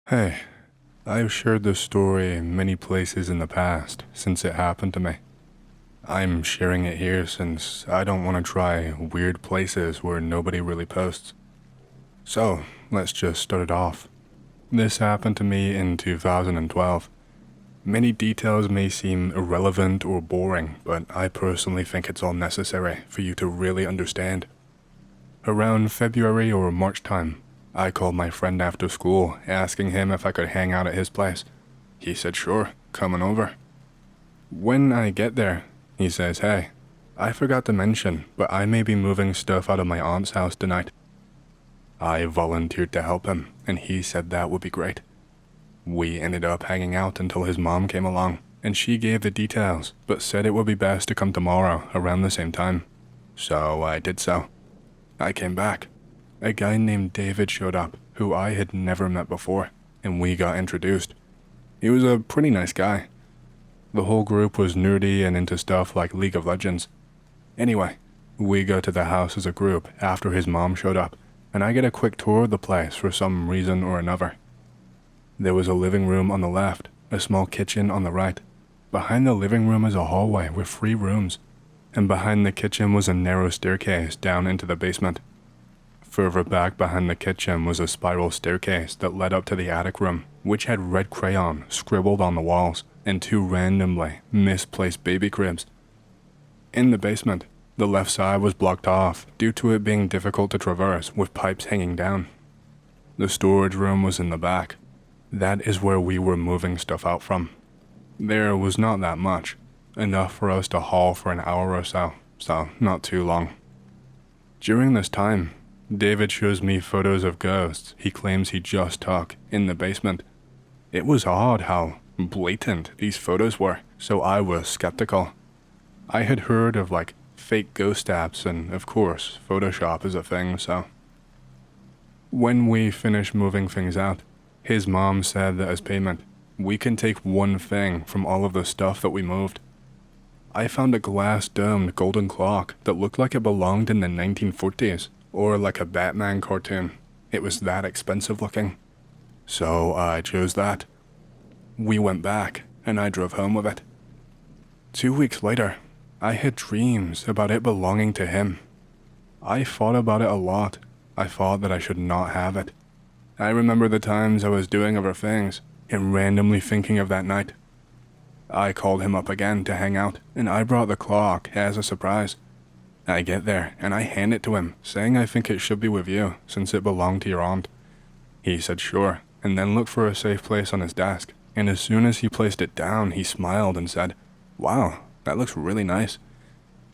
Hey, I've shared this story many places in the past since it happened to me. I'm sharing it here since I don't want to try weird places where nobody really posts. So, let's just start it off. This happened to me in 2012. Many details may seem irrelevant or boring, but I personally think it's all necessary for you to really understand. Around February or March time, I called my friend after school asking him if I could hang out at his place. He said sure, coming over. When I get there, he says, hey, I forgot to mention, but I may be moving stuff out of my aunt's house tonight. I volunteered to help him, and he said that would be great. We ended up hanging out until his mom came along, and she gave the details, but said it would be best to come tomorrow around the same time. So I did so. I came back. A guy named David showed up, who I had never met before, and we got introduced. He was a pretty nice guy. The whole group was nerdy and into stuff like League of Legends. Anyway, we go to the house as a group after his mom showed up, and I get a quick tour of the place for some reason or another. There was a living room on the left, a small kitchen on the right. Behind the living room is a hallway with 3 rooms, and behind the kitchen was a narrow staircase down into the basement. Further back behind the kitchen was a spiral staircase that led up to the attic room, which had red crayon scribbled on the walls and 2 randomly misplaced baby cribs. In the basement, the left side was blocked off due to it being difficult to traverse with pipes hanging down. The storage room was in the back. That is where we were moving stuff out from. There was not that much, enough for us to haul for an hour or so not too long. During this time, David shows me photos of ghosts he claims he just took in the basement. It was odd how blatant these photos were, so I was skeptical. I had heard of fake ghost apps, and of course, Photoshop is a thing, so. When we finished moving things out, his mom said that as payment, we can take one thing from all of the stuff that we moved. I found a glass-domed golden clock that looked like it belonged in the 1940s, or like a Batman cartoon. It was that expensive looking. So I chose that. We went back, and I drove home with it. 2 weeks later, I had dreams about it belonging to him. I thought about it a lot. I thought that I should not have it. I remember the times I was doing other things, and randomly thinking of that night. I called him up again to hang out, and I brought the clock as a surprise. I get there, and I hand it to him, saying I think it should be with you, since it belonged to your aunt. He said sure, and then looked for a safe place on his desk, and as soon as he placed it down, he smiled and said, wow, that looks really nice.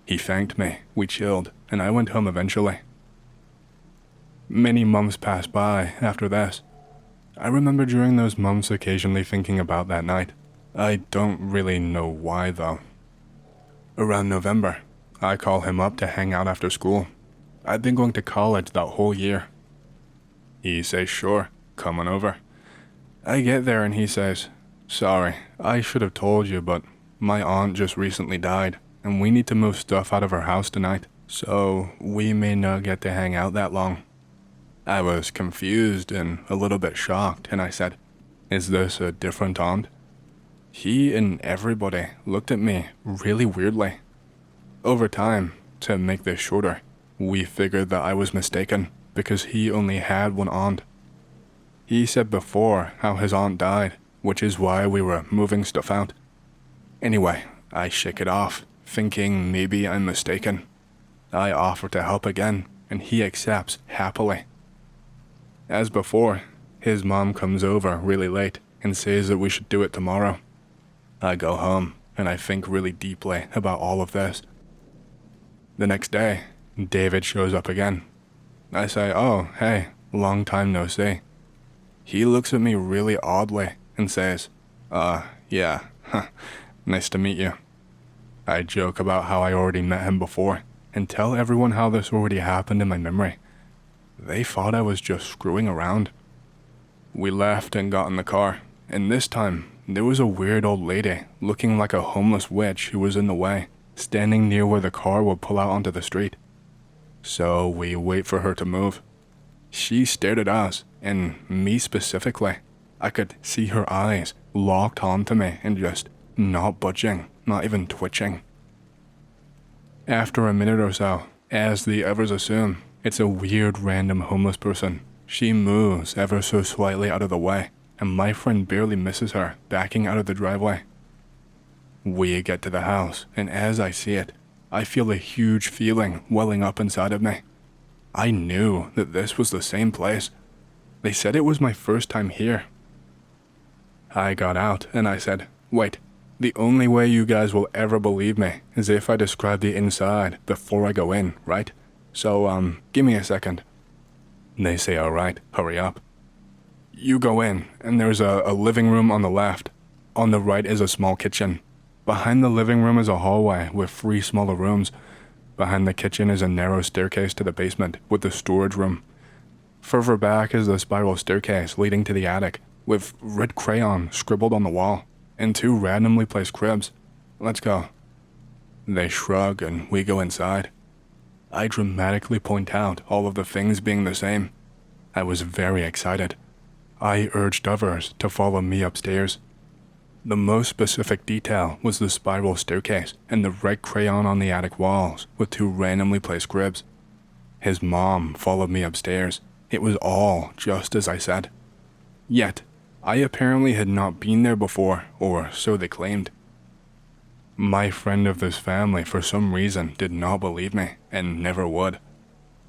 He thanked me, we chilled, and I went home eventually. Many months passed by after this. I remember during those months occasionally thinking about that night. I don't really know why though. Around November, I call him up to hang out after school. I'd been going to college that whole year. He says sure, come on over. I get there and he says, sorry, I should have told you, but my aunt just recently died, and we need to move stuff out of her house tonight, so we may not get to hang out that long. I was confused and a little bit shocked, and I said, is this a different aunt? He and everybody looked at me really weirdly. Over time, to make this shorter, we figured that I was mistaken because he only had one aunt. He said before how his aunt died, which is why we were moving stuff out. Anyway, I shake it off, thinking maybe I'm mistaken. I offer to help again, and he accepts happily. As before, his mom comes over really late and says that we should do it tomorrow. I go home, and I think really deeply about all of this. The next day, David shows up again. I say, oh, hey, long time no see. He looks at me really oddly and says, yeah, nice to meet you. I joke about how I already met him before and tell everyone how this already happened in my memory. They thought I was just screwing around. We left and got in the car, and this time, there was a weird old lady looking like a homeless witch who was in the way, standing near where the car would pull out onto the street. So we wait for her to move. She stared at us, and me specifically. I could see her eyes locked onto me and just not budging, not even twitching. After a minute or so, as the others assume, it's a weird random homeless person. She moves ever so slightly out of the way, and my friend barely misses her, backing out of the driveway. We get to the house, and as I see it, I feel a huge feeling welling up inside of me. I knew that this was the same place. They said it was my first time here. I got out and I said, "Wait, the only way you guys will ever believe me is if I describe the inside before I go in, right? So, give me a second." They say, "Alright, hurry up." You go in, and there's a living room on the left. On the right is a small kitchen. Behind the living room is a hallway with 3 smaller rooms. Behind the kitchen is a narrow staircase to the basement with the storage room. Further back is the spiral staircase leading to the attic with red crayon scribbled on the wall and 2 randomly placed cribs. Let's go. They shrug and we go inside. I dramatically point out all of the things being the same. I was very excited. I urged others to follow me upstairs. The most specific detail was the spiral staircase and the red crayon on the attic walls with 2 randomly placed cribs. His mom followed me upstairs. It was all just as I said. Yet, I apparently had not been there before, or so they claimed. My friend of this family for some reason did not believe me, and never would.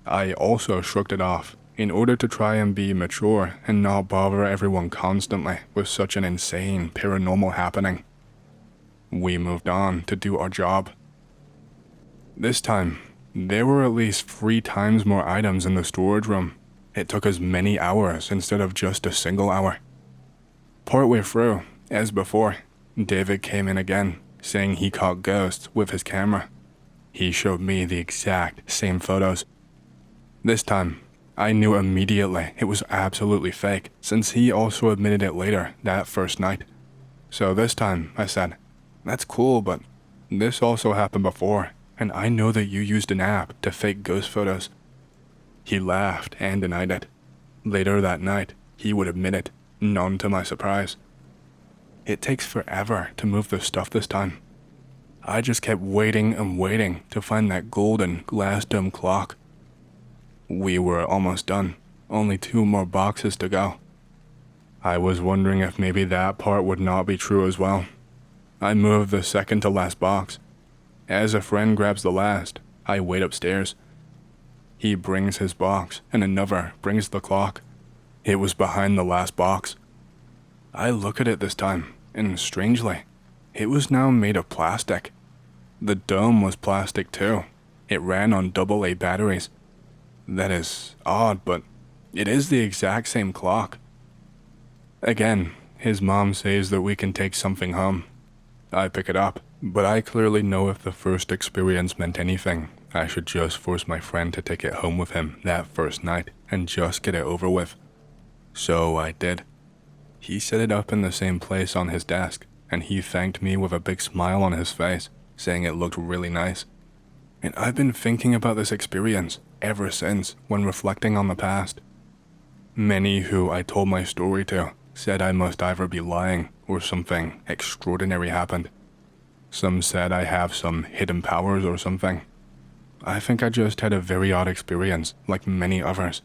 I also shrugged it off, in order to try and be mature and not bother everyone constantly with such an insane paranormal happening. We moved on to do our job. This time, there were at least 3 times more items in the storage room. It took us many hours instead of just a single hour. Partway through, as before, David came in again, saying he caught ghosts with his camera. He showed me the exact same photos. This time, I knew immediately it was absolutely fake, since he also admitted it later that first night. So this time, I said, "That's cool, but this also happened before, and I know that you used an app to fake ghost photos." He laughed and denied it. Later that night, he would admit it, none to my surprise. It takes forever to move the stuff this time. I just kept waiting and waiting to find that golden glass dome clock. We were almost done, only 2 more boxes to go. I was wondering if maybe that part would not be true as well. I moved the second to last box. As a friend grabs the last, I wait upstairs. He brings his box, and another brings the clock. It was behind the last box. I look at it this time, and strangely, it was now made of plastic. The dome was plastic too. It ran on AA batteries. That is odd, but it is the exact same clock. Again, his mom says that we can take something home. I pick it up, but I clearly know if the first experience meant anything, I should just force my friend to take it home with him that first night and just get it over with. So I did. He set it up in the same place on his desk, and he thanked me with a big smile on his face, saying it looked really nice. And I've been thinking about this experience ever since when reflecting on the past. Many who I told my story to said I must either be lying or something extraordinary happened. Some said I have some hidden powers or something. I think I just had a very odd experience, like many others.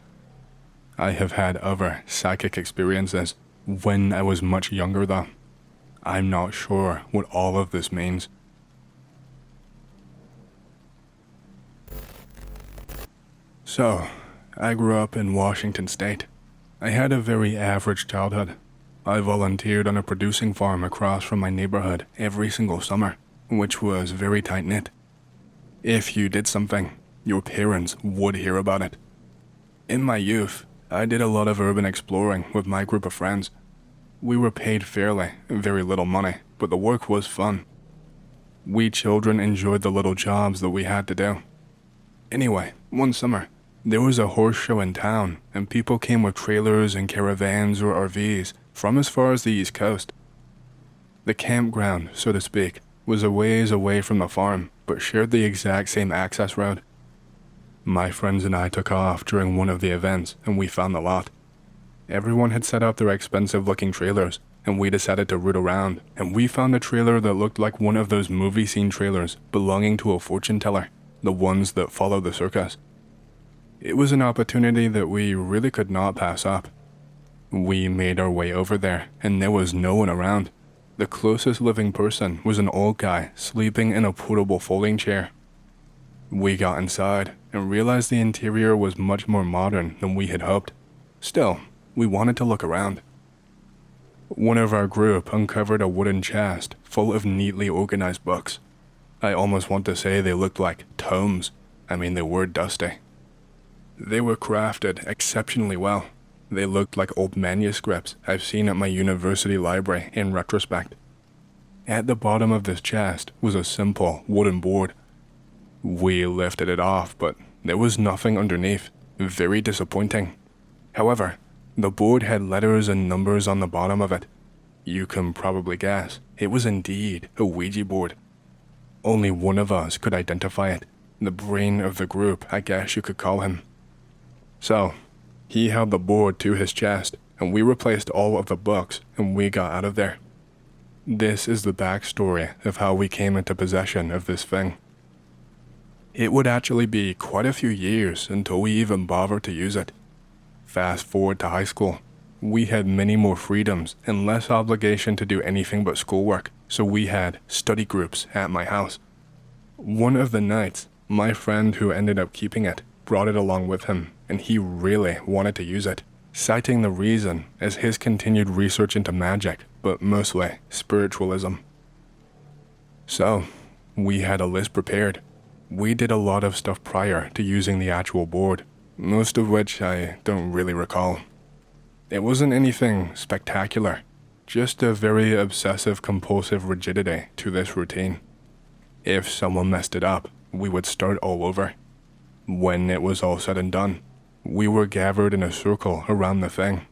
I have had other psychic experiences when I was much younger though. I'm not sure what all of this means. So, I grew up in Washington State. I had a very average childhood. I volunteered on a producing farm across from my neighborhood every single summer, which was very tight-knit. If you did something, your parents would hear about it. In my youth, I did a lot of urban exploring with my group of friends. We were paid fairly, very little money, but the work was fun. We children enjoyed the little jobs that we had to do. Anyway, one summer, there was a horse show in town, and people came with trailers and caravans or RVs from as far as the East Coast. The campground, so to speak, was a ways away from the farm, but shared the exact same access road. My friends and I took off during one of the events, and we found the lot. Everyone had set up their expensive-looking trailers, and we decided to root around, and we found a trailer that looked like one of those movie scene trailers belonging to a fortune teller, the ones that follow the circus. It was an opportunity that we really could not pass up. We made our way over there, and there was no one around. The closest living person was an old guy sleeping in a portable folding chair. We got inside and realized the interior was much more modern than we had hoped. Still, we wanted to look around. One of our group uncovered a wooden chest full of neatly organized books. I almost want to say they looked like tomes. I mean, they were dusty. They were crafted exceptionally well. They looked like old manuscripts I've seen at my university library in retrospect. At the bottom of this chest was a simple wooden board. We lifted it off, but there was nothing underneath. Very disappointing. However, the board had letters and numbers on the bottom of it. You can probably guess, it was indeed a Ouija board. Only one of us could identify it. The brain of the group, I guess you could call him. So, he held the board to his chest, and we replaced all of the books, and we got out of there. This is the backstory of how we came into possession of this thing. It would actually be quite a few years until we even bothered to use it. Fast forward to high school. We had many more freedoms and less obligation to do anything but schoolwork, so we had study groups at my house. One of the nights, my friend who ended up keeping it brought it along with him, and he really wanted to use it, citing the reason as his continued research into magic, but mostly spiritualism. So, we had a list prepared. We did a lot of stuff prior to using the actual board, most of which I don't really recall. It wasn't anything spectacular, just a very obsessive-compulsive rigidity to this routine. If someone messed it up, we would start all over. When it was all said and done, we were gathered in a circle around the thing.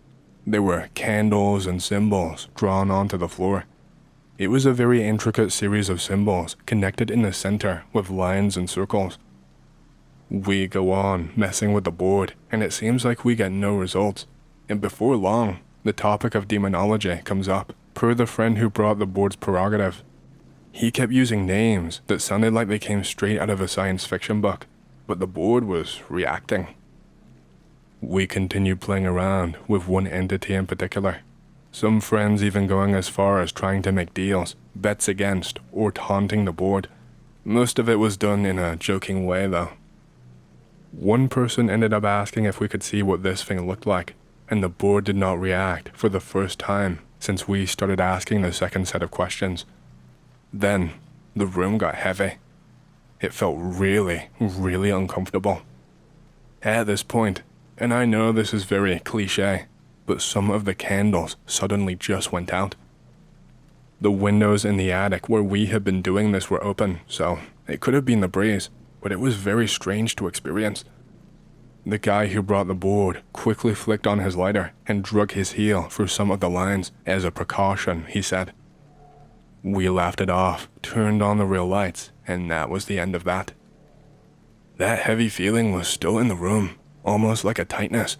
There were candles and symbols drawn onto the floor. It was a very intricate series of symbols connected in the center with lines and circles. We go on messing with the board, and it seems like we get no results. And before long, the topic of demonology comes up, per the friend who brought the board's prerogative. He kept using names that sounded like they came straight out of a science fiction book, but the board was reacting. We continued playing around with one entity in particular. Some friends even going as far as trying to make deals, bets against, or taunting the board. Most of it was done in a joking way though. One person ended up asking if we could see what this thing looked like, and the board did not react for the first time since we started asking the second set of questions. Then, the room got heavy. It felt really, really uncomfortable. At this point, and I know this is very cliche, but some of the candles suddenly just went out. The windows in the attic where we had been doing this were open, so it could have been the breeze, but it was very strange to experience. The guy who brought the board quickly flicked on his lighter and drug his heel through some of the lines as a precaution, he said. We laughed it off, turned on the real lights, and that was the end of that. That heavy feeling was still in the room, almost like a tightness.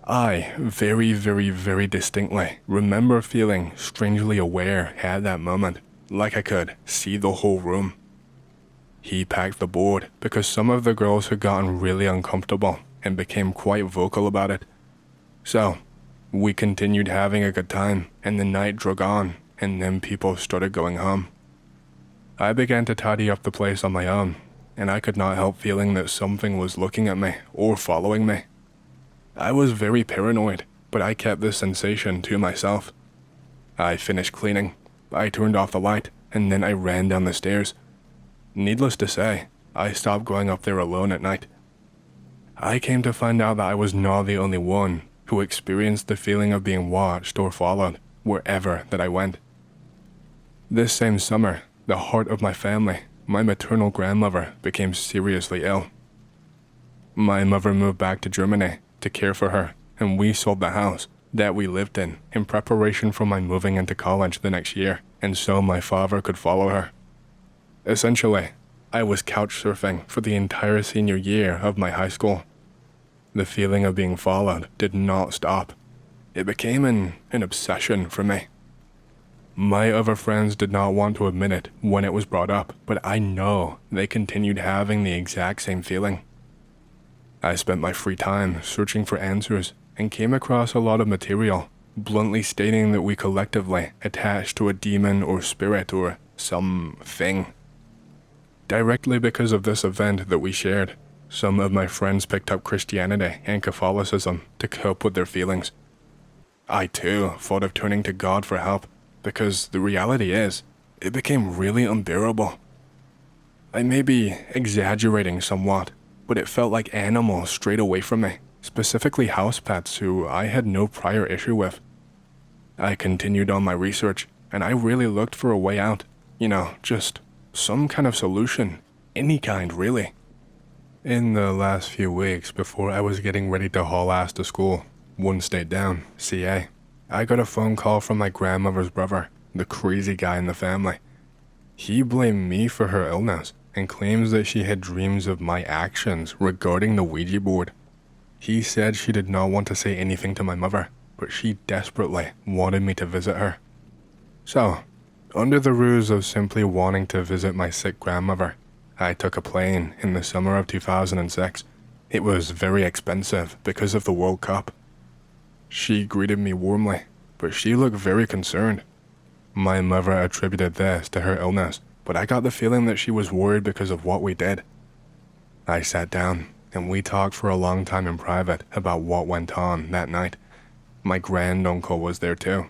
I very, very, very distinctly remember feeling strangely aware at that moment, like I could see the whole room. He packed the board because some of the girls had gotten really uncomfortable and became quite vocal about it. So, we continued having a good time, and the night drug on, and then people started going home. I began to tidy up the place on my own, and I could not help feeling that something was looking at me or following me. I was very paranoid, but I kept this sensation to myself. I finished cleaning, I turned off the light, and then I ran down the stairs. Needless to say, I stopped going up there alone at night. I came to find out that I was not the only one who experienced the feeling of being watched or followed wherever that I went. This same summer, the heart of my family, my maternal grandmother, became seriously ill. My mother moved back to Germany to care for her, and we sold the house that we lived in preparation for my moving into college the next year, and so my father could follow her. Essentially, I was couch surfing for the entire senior year of my high school. The feeling of being followed did not stop. It became an obsession for me. My other friends did not want to admit it when it was brought up, but I know they continued having the exact same feeling. I spent my free time searching for answers and came across a lot of material bluntly stating that we collectively attached to a demon or spirit or something. Directly because of this event that we shared, some of my friends picked up Christianity and Catholicism to cope with their feelings. I too thought of turning to God for help, because the reality is, it became really unbearable. I may be exaggerating somewhat, but it felt like animals strayed away from me, specifically house pets who I had no prior issue with. I continued on my research, and I really looked for a way out, just some kind of solution, any kind really. In the last few weeks before I was getting ready to haul ass to school, one state down, CA, I got a phone call from my grandmother's brother, the crazy guy in the family. He blamed me for her illness and claims that she had dreams of my actions regarding the Ouija board. He said she did not want to say anything to my mother, but she desperately wanted me to visit her. So, under the ruse of simply wanting to visit my sick grandmother, I took a plane in the summer of 2006. It was very expensive because of the World Cup. She greeted me warmly, but she looked very concerned. My mother attributed this to her illness, but I got the feeling that she was worried because of what we did. I sat down, and we talked for a long time in private about what went on that night. My granduncle was there too.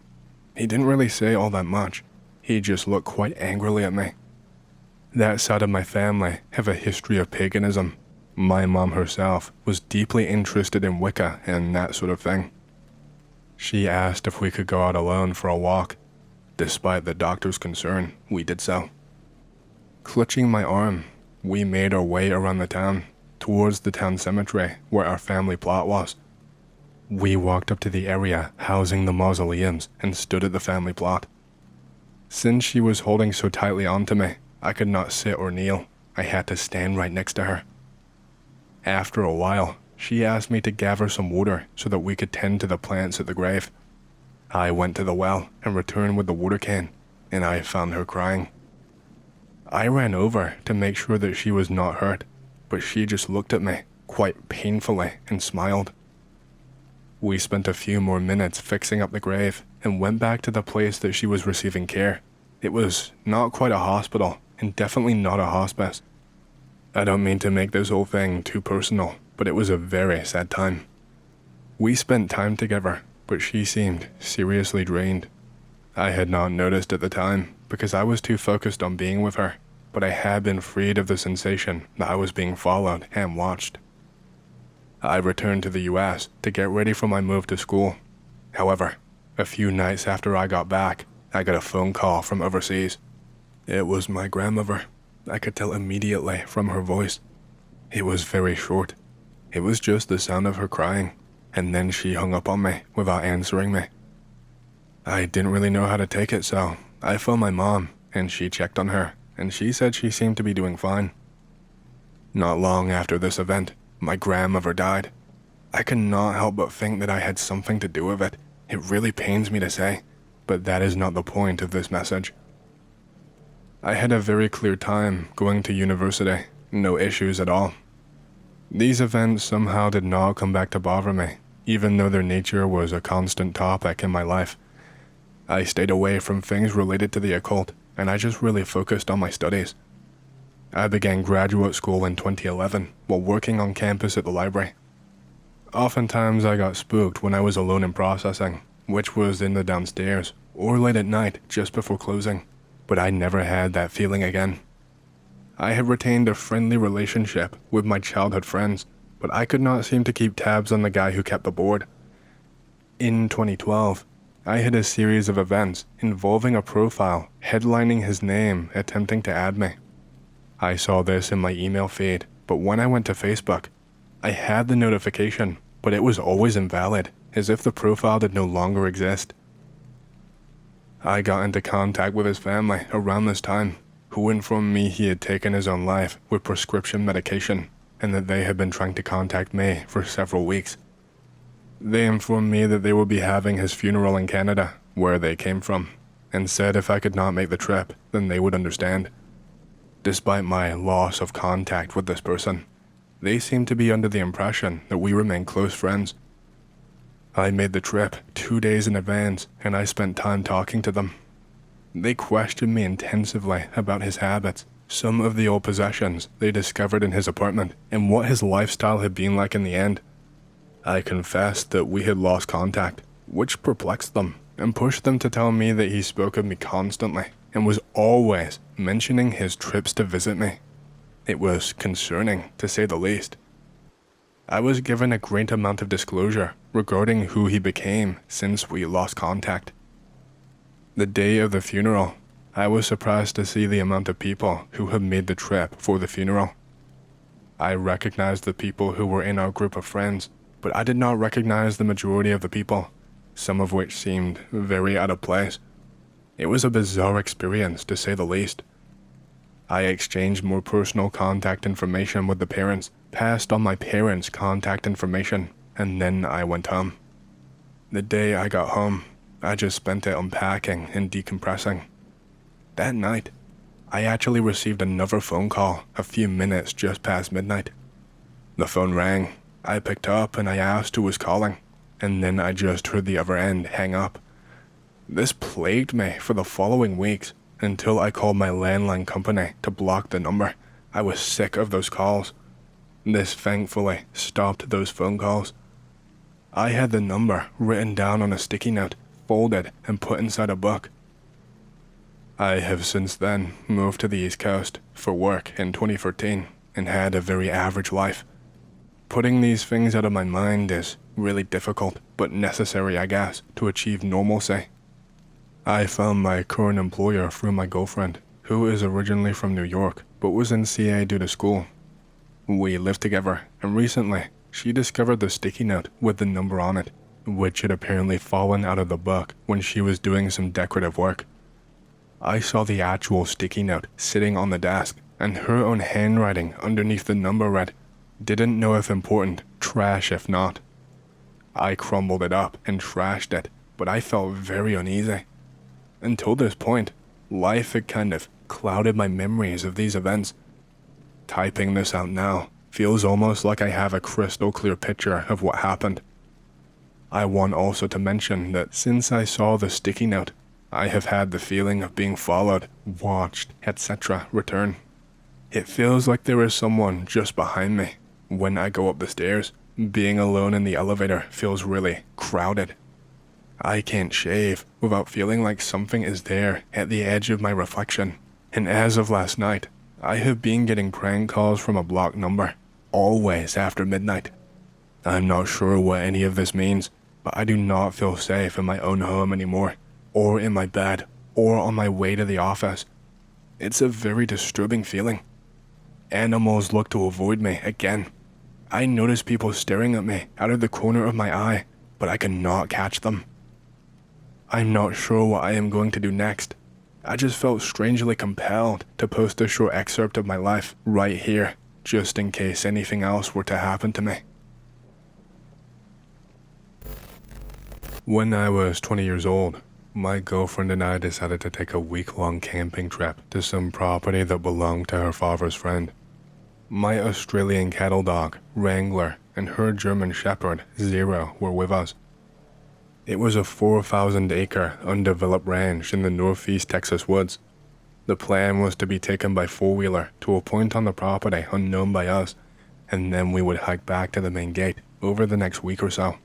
He didn't really say all that much. He just looked quite angrily at me. That side of my family have a history of paganism. My mom herself was deeply interested in Wicca and that sort of thing. She asked if we could go out alone for a walk. Despite the doctor's concern, we did so. Clutching my arm, we made our way around the town, towards the town cemetery where our family plot was. We walked up to the area housing the mausoleums and stood at the family plot. Since she was holding so tightly onto me, I could not sit or kneel. I had to stand right next to her. After a while, she asked me to gather some water so that we could tend to the plants at the grave. I went to the well and returned with the water can, and I found her crying. I ran over to make sure that she was not hurt, but she just looked at me quite painfully and smiled. We spent a few more minutes fixing up the grave and went back to the place that she was receiving care. It was not quite a hospital and definitely not a hospice. I don't mean to make this whole thing too personal, but it was a very sad time. We spent time together, but she seemed seriously drained. I had not noticed at the time because I was too focused on being with her, but I had been freed of the sensation that I was being followed and watched. I returned to the US to get ready for my move to school. However, a few nights after I got back, I got a phone call from overseas. It was my grandmother. I could tell immediately from her voice. It was very short. It was just the sound of her crying, and then she hung up on me without answering me. I didn't really know how to take it, so I phoned my mom, and she checked on her, and she said she seemed to be doing fine. Not long after this event, my grandmother died. I could not help but think that I had something to do with it. It really pains me to say, but that is not the point of this message. I had a very clear time going to university, no issues at all. These events somehow did not come back to bother me, even though their nature was a constant topic in my life. I stayed away from things related to the occult, and I just really focused on my studies. I began graduate school in 2011 while working on campus at the library. Oftentimes I got spooked when I was alone in processing, which was in the downstairs, or late at night just before closing, but I never had that feeling again. I had retained a friendly relationship with my childhood friends, but I could not seem to keep tabs on the guy who kept the board. In 2012, I had a series of events involving a profile headlining his name attempting to add me. I saw this in my email feed, but when I went to Facebook, I had the notification, but it was always invalid, as if the profile did no longer exist. I got into contact with his family around this time, who informed me he had taken his own life with prescription medication, and that they had been trying to contact me for several weeks. They informed me that they would be having his funeral in Canada, where they came from, and said if I could not make the trip, then they would understand. Despite my loss of contact with this person, they seemed to be under the impression that we remained close friends. I made the trip 2 days in advance, and I spent time talking to them. They questioned me intensively about his habits, some of the old possessions they discovered in his apartment, and what his lifestyle had been like in the end. I confessed that we had lost contact, which perplexed them and pushed them to tell me that he spoke of me constantly and was always mentioning his trips to visit me. It was concerning, to say the least. I was given a great amount of disclosure regarding who he became since we lost contact. The day of the funeral, I was surprised to see the amount of people who had made the trip for the funeral. I recognized the people who were in our group of friends, but I did not recognize the majority of the people, some of which seemed very out of place. It was a bizarre experience, to say the least. I exchanged more personal contact information with the parents, passed on my parents' contact information, and then I went home. The day I got home, I just spent it unpacking and decompressing. That night, I actually received another phone call a few minutes just past midnight. The phone rang, I picked up and I asked who was calling, and then I just heard the other end hang up. This plagued me for the following weeks until I called my landline company to block the number. I was sick of those calls. This thankfully stopped those phone calls. I had the number written down on a sticky note, folded and put inside a book. I have since then moved to the East Coast for work in 2013 and had a very average life. Putting these things out of my mind is really difficult, but necessary, I guess, to achieve normalcy. I found my current employer through my girlfriend, who is originally from New York, but was in CA due to school. We lived together, and recently, she discovered the sticky note with the number on it, which had apparently fallen out of the book when she was doing some decorative work. I saw the actual sticky note sitting on the desk, and her own handwriting underneath the number read, "Didn't know if important, trash if not." I crumbled it up and trashed it, but I felt very uneasy. Until this point, life had kind of clouded my memories of these events. Typing this out now feels almost like I have a crystal clear picture of what happened. I want also to mention that since I saw the sticky note, I have had the feeling of being followed, watched, etc. return. It feels like there is someone just behind me. When I go up the stairs, being alone in the elevator feels really crowded. I can't shave without feeling like something is there at the edge of my reflection. And as of last night, I have been getting prank calls from a blocked number, always after midnight. I'm not sure what any of this means, but I do not feel safe in my own home anymore, or in my bed, or on my way to the office. It's a very disturbing feeling. Animals look to avoid me again. I notice people staring at me out of the corner of my eye, but I cannot catch them. I'm not sure what I am going to do next. I just felt strangely compelled to post a short excerpt of my life right here, just in case anything else were to happen to me. When I was 20 years old, my girlfriend and I decided to take a week-long camping trip to some property that belonged to her father's friend. My Australian cattle dog, Wrangler, and her German Shepherd, Zero, were with us. It was a 4,000-acre undeveloped ranch in the northeast Texas woods. The plan was to be taken by four-wheeler to a point on the property unknown by us, and then we would hike back to the main gate over the next week or so.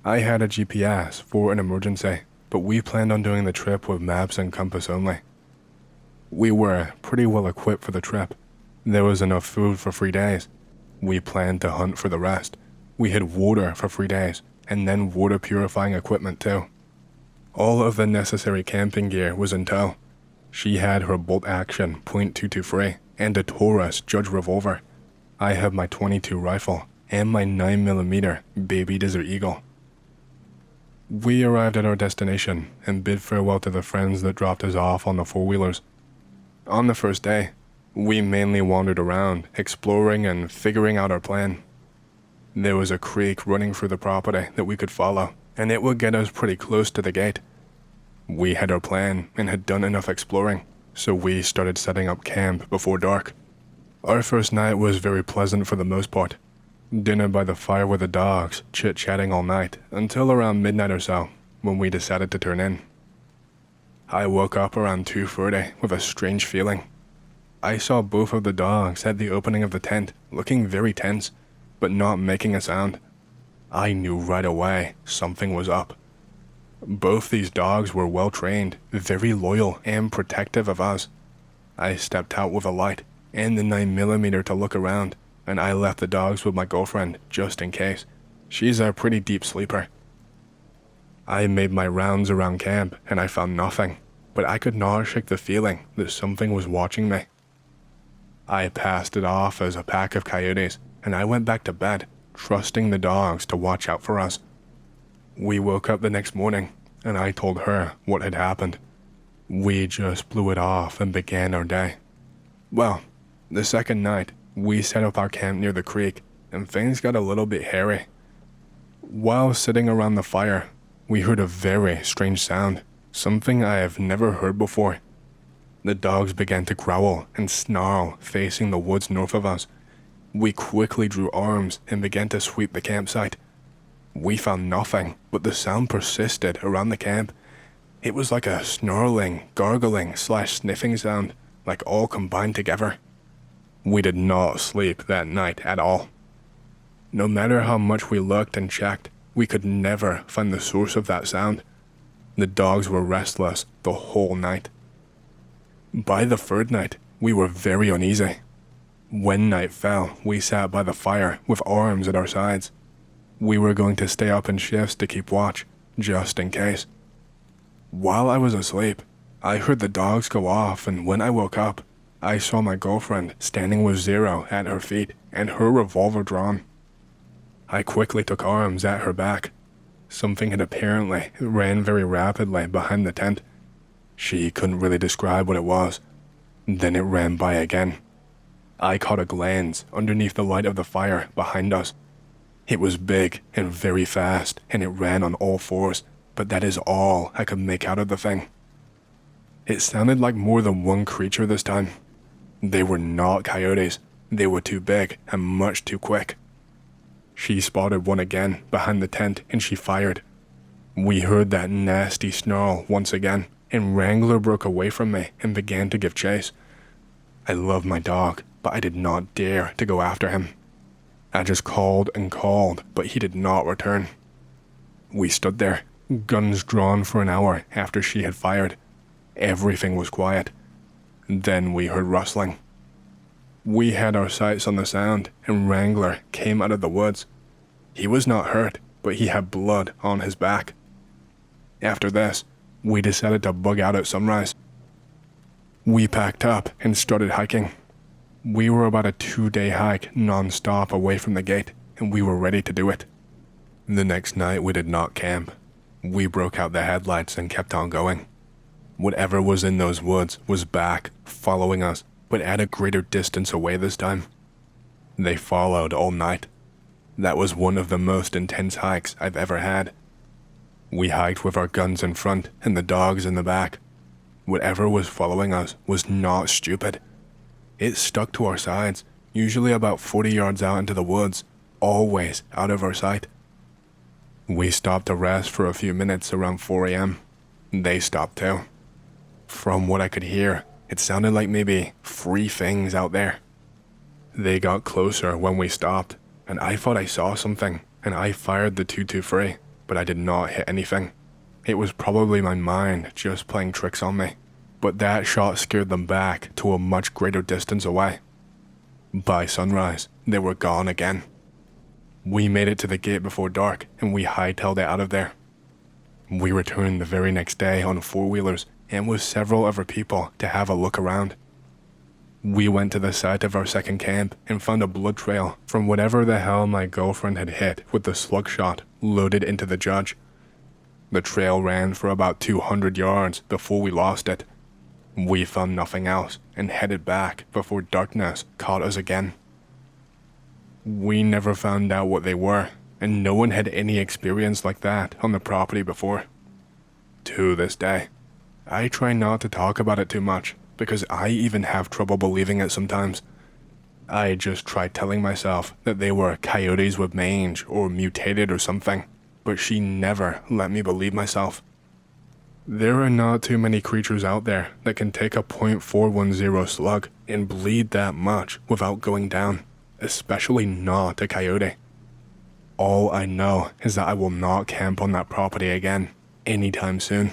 I had a GPS for an emergency, but we planned on doing the trip with maps and compass only. We were pretty well equipped for the trip. There was enough food for 3 days. We planned to hunt for the rest. We had water for 3 days, and then water purifying equipment too. All of the necessary camping gear was in tow. She had her bolt-action .223 and a Taurus Judge revolver. I have my .22 rifle and my 9mm Baby Desert Eagle. We arrived at our destination and bid farewell to the friends that dropped us off on the four-wheelers. On the first day, we mainly wandered around, exploring and figuring out our plan. There was a creek running through the property that we could follow, and it would get us pretty close to the gate. We had our plan and had done enough exploring, so we started setting up camp before dark. Our first night was very pleasant for the most part. Dinner by the fire with the dogs, chit-chatting all night, until around midnight or so, when we decided to turn in. I woke up around 2:30 with a strange feeling. I saw both of the dogs at the opening of the tent, looking very tense, but not making a sound. I knew right away something was up. Both these dogs were well trained, very loyal and protective of us. I stepped out with a light and the 9mm to look around, and I left the dogs with my girlfriend just in case. She's a pretty deep sleeper. I made my rounds around camp and I found nothing, but I could not shake the feeling that something was watching me. I passed it off as a pack of coyotes, and I went back to bed, trusting the dogs to watch out for us. We woke up the next morning, and I told her what had happened. We just blew it off and began our day. Well, the second night, we set up our camp near the creek, and things got a little bit hairy. While sitting around the fire, we heard a very strange sound, something I have never heard before. The dogs began to growl and snarl, facing the woods north of us. We quickly drew arms and began to sweep the campsite. We found nothing, but the sound persisted around the camp. It was like a snarling, gargling / sniffing sound, like all combined together. We did not sleep that night at all. No matter how much we looked and checked, we could never find the source of that sound. The dogs were restless the whole night. By the third night, we were very uneasy. When night fell, we sat by the fire with arms at our sides. We were going to stay up in shifts to keep watch, just in case. While I was asleep, I heard the dogs go off, and when I woke up, I saw my girlfriend standing with Zero at her feet and her revolver drawn. I quickly took arms at her back. Something had apparently ran very rapidly behind the tent. She couldn't really describe what it was. Then it ran by again. I caught a glance underneath the light of the fire behind us. It was big and very fast, and it ran on all fours, but that is all I could make out of the thing. It sounded like more than one creature this time. They were not coyotes. They were too big and much too quick. She spotted one again behind the tent, and she fired. We heard that nasty snarl once again, and Wrangler broke away from me and began to give chase. I love my dog, but I did not dare to go after him. I just called and called, but he did not return. We stood there, guns drawn for an hour after she had fired. Everything was quiet. Then we heard rustling. We had our sights on the sound, and Wrangler came out of the woods. He was not hurt, but he had blood on his back. After this, we decided to bug out at sunrise. We packed up and started hiking. We were about a 2-day hike non-stop away from the gate, and we were ready to do it. The next night we did not camp. We broke out the headlights and kept on going. Whatever was in those woods was back, following us, but at a greater distance away this time. They followed all night. That was one of the most intense hikes I've ever had. We hiked with our guns in front and the dogs in the back. Whatever was following us was not stupid. It stuck to our sides, usually about 40 yards out into the woods, always out of our sight. We stopped to rest for a few minutes around 4 a.m. They stopped too. From what I could hear, it sounded like maybe 3 things out there. They got closer when we stopped, and I thought I saw something, and I fired the .223, but I did not hit anything. It was probably my mind just playing tricks on me, but that shot scared them back to a much greater distance away. By sunrise, they were gone again. We made it to the gate before dark, and we hightailed it out of there. We returned the very next day on 4-wheelers and with several other people to have a look around. We went to the site of our second camp and found a blood trail from whatever the hell my girlfriend had hit with the slug shot loaded into the judge. The trail ran for about 200 yards before we lost it. We found nothing else and headed back before darkness caught us again. We never found out what they were, and no one had any experience like that on the property before. To this day, I try not to talk about it too much because I even have trouble believing it sometimes. I just try telling myself that they were coyotes with mange or mutated or something, but she never let me believe myself. There are not too many creatures out there that can take a .410 slug and bleed that much without going down, especially not a coyote. All I know is that I will not camp on that property again anytime soon.